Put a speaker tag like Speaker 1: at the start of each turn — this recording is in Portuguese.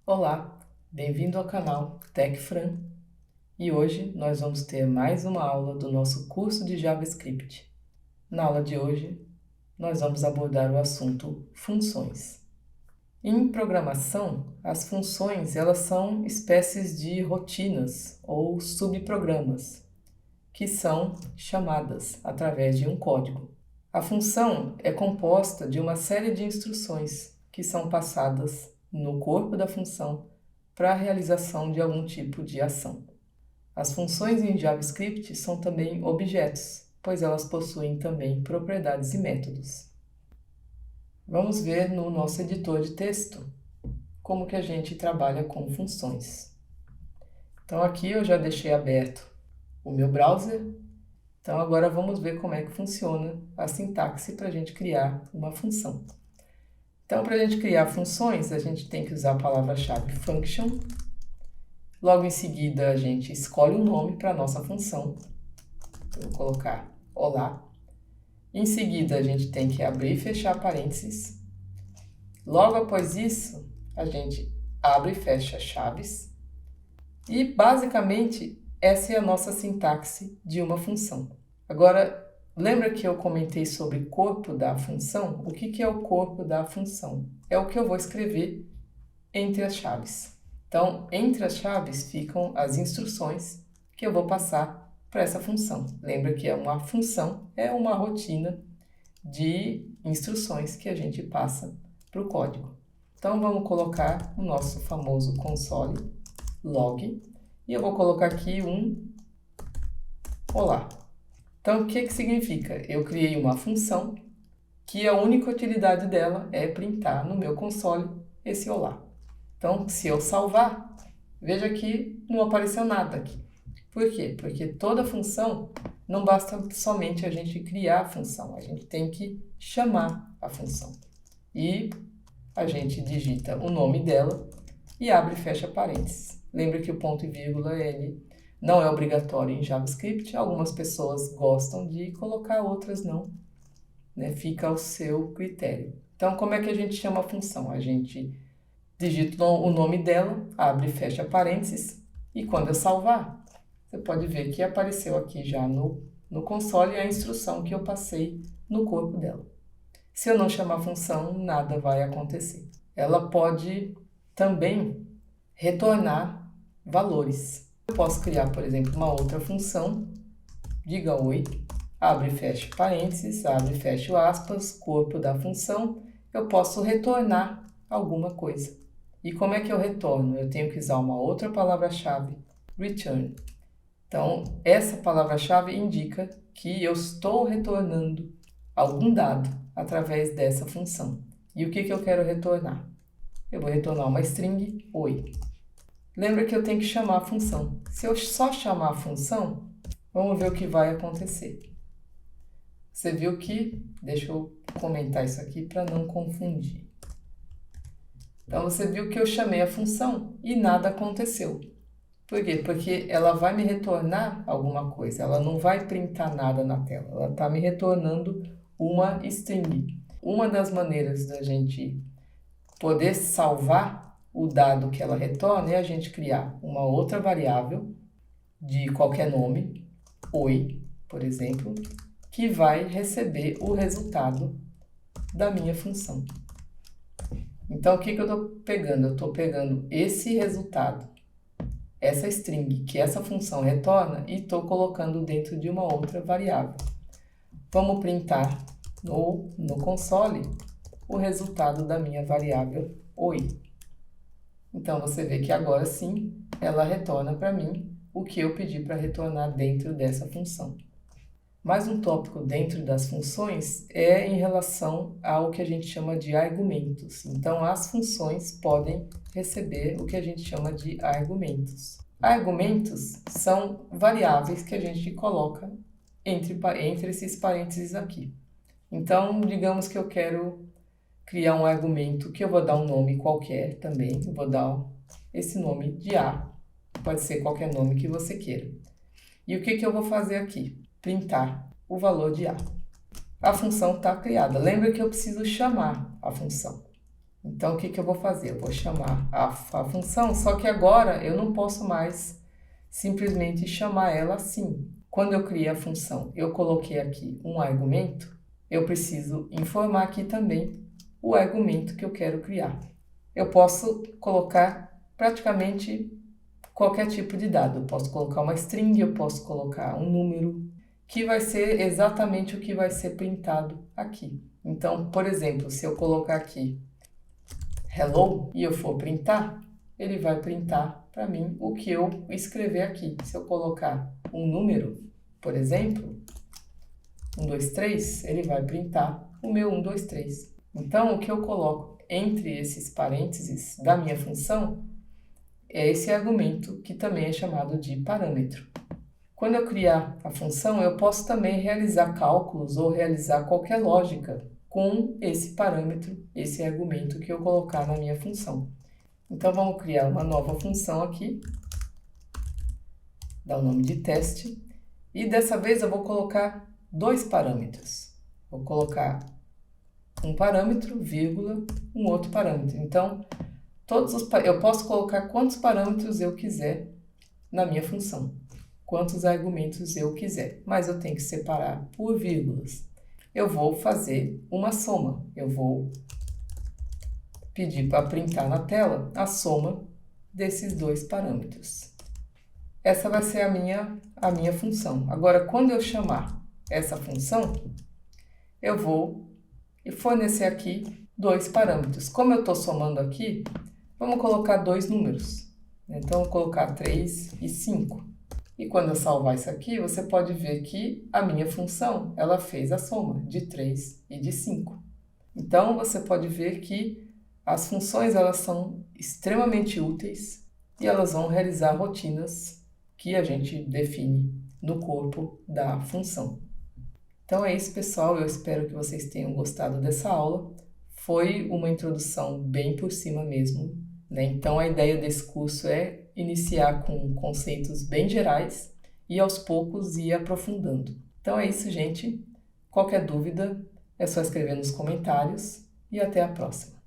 Speaker 1: Olá, bem-vindo ao canal TecFran e hoje nós vamos ter mais uma aula do nosso curso de JavaScript. Na aula de hoje, nós vamos abordar o assunto funções. Em programação, as funções elas são espécies de rotinas ou subprogramas que são chamadas através de um código. A função é composta de uma série de instruções que são passadas no corpo da função para a realização de algum tipo de ação. As funções em JavaScript são também objetos, pois elas possuem também propriedades e métodos. Vamos ver no nosso editor de texto como que a gente trabalha com funções. Então aqui eu já deixei aberto o meu browser. Então agora vamos ver como é que funciona a sintaxe para a gente criar uma função. Então, para a gente criar funções, a gente tem que usar a palavra-chave function. Logo em seguida, a gente escolhe o nome para a nossa função. Eu vou colocar olá. Em seguida, a gente tem que abrir e fechar parênteses. Logo após isso, a gente abre e fecha chaves. E, basicamente, essa é a nossa sintaxe de uma função. Agora, lembra que eu comentei sobre corpo da função? O que é o corpo da função? É o que eu vou escrever entre as chaves. Então, entre as chaves ficam as instruções que eu vou passar para essa função. Lembra que uma função é uma rotina de instruções que a gente passa para o código. Então, vamos colocar o nosso famoso console log e eu vou colocar aqui um olá. Então, o que significa? Eu criei uma função que a única utilidade dela é printar no meu console esse olá. Então, se eu salvar, veja que não apareceu nada aqui. Por quê? Porque toda função não basta somente a gente criar a função, a gente tem que chamar a função. E a gente digita o nome dela e abre e fecha parênteses. Lembra que o ponto e vírgula ele não é obrigatório em JavaScript, algumas pessoas gostam de colocar, outras não, né? Fica ao seu critério. Então, como é que a gente chama a função? A gente digita o nome dela, abre e fecha parênteses, e quando eu salvar, você pode ver que apareceu aqui já no console a instrução que eu passei no corpo dela. Se eu não chamar a função, nada vai acontecer. Ela pode também retornar valores. Eu posso criar, por exemplo, uma outra função, diga oi, abre e fecha parênteses, abre e fecha aspas, corpo da função, eu posso retornar alguma coisa. E como é que eu retorno? Eu tenho que usar uma outra palavra-chave, return. Então, essa palavra-chave indica que eu estou retornando algum dado através dessa função. E o que eu quero retornar? Eu vou retornar uma string, oi. Lembra que eu tenho que chamar a função. Se eu só chamar a função, vamos ver o que vai acontecer. Você viu que... Deixa eu comentar isso aqui para não confundir. Então, você viu que eu chamei a função e nada aconteceu. Por quê? Porque ela vai me retornar alguma coisa. Ela não vai printar nada na tela. Ela está me retornando uma string. Uma das maneiras da gente poder salvar o dado que ela retorna é a gente criar uma outra variável de qualquer nome, oi, por exemplo, que vai receber o resultado da minha função. Então, o que eu estou pegando? Eu estou pegando esse resultado, essa string que essa função retorna, e estou colocando dentro de uma outra variável. Vamos printar no console o resultado da minha variável oi. Então, você vê que agora sim, ela retorna para mim o que eu pedi para retornar dentro dessa função. Mais um tópico dentro das funções é em relação ao que a gente chama de argumentos. Então, as funções podem receber o que a gente chama de argumentos. Argumentos são variáveis que a gente coloca entre esses parênteses aqui. Então, digamos que eu quero criar um argumento que eu vou dar um nome qualquer também. Eu vou dar esse nome de A. Pode ser qualquer nome que você queira. E o que eu vou fazer aqui? Printar o valor de A. A função está criada. Lembra que eu preciso chamar a função. Então, o que eu vou fazer? Eu vou chamar a função, só que agora eu não posso mais simplesmente chamar ela assim. Quando eu criei a função, eu coloquei aqui um argumento, eu preciso informar aqui também o argumento que eu quero criar. Eu posso colocar praticamente qualquer tipo de dado. Eu posso colocar uma string, eu posso colocar um número, que vai ser exatamente o que vai ser printado aqui. Então, por exemplo, se eu colocar aqui hello e eu for printar, ele vai printar para mim o que eu escrever aqui. Se eu colocar um número, por exemplo, 1, 2, 3, ele vai printar o meu 1, 2, 3. Então, o que eu coloco entre esses parênteses da minha função é esse argumento, que também é chamado de parâmetro. Quando eu criar a função, eu posso também realizar cálculos ou realizar qualquer lógica com esse parâmetro, esse argumento que eu colocar na minha função. Então, vamos criar uma nova função aqui, dar o nome de teste, e dessa vez eu vou colocar 2 parâmetros. Vou colocar um parâmetro, vírgula, um outro parâmetro. Então, eu posso colocar quantos parâmetros eu quiser na minha função, quantos argumentos eu quiser, mas eu tenho que separar por vírgulas. Eu vou fazer uma soma, eu vou pedir para printar na tela a soma desses 2 parâmetros. Essa vai ser a minha função. Agora, quando eu chamar essa função, eu vou fornecer aqui 2 parâmetros. Como eu estou somando aqui, vamos colocar 2 números. Então, eu vou colocar 3 e 5. E quando eu salvar isso aqui, você pode ver que a minha função, ela fez a soma de 3 e de 5. Então, você pode ver que as funções, elas são extremamente úteis e elas vão realizar rotinas que a gente define no corpo da função. Então é isso, pessoal. Eu espero que vocês tenham gostado dessa aula. Foi uma introdução bem por cima mesmo, né? Então a ideia desse curso é iniciar com conceitos bem gerais e aos poucos ir aprofundando. Então é isso, gente. Qualquer dúvida é só escrever nos comentários e até a próxima.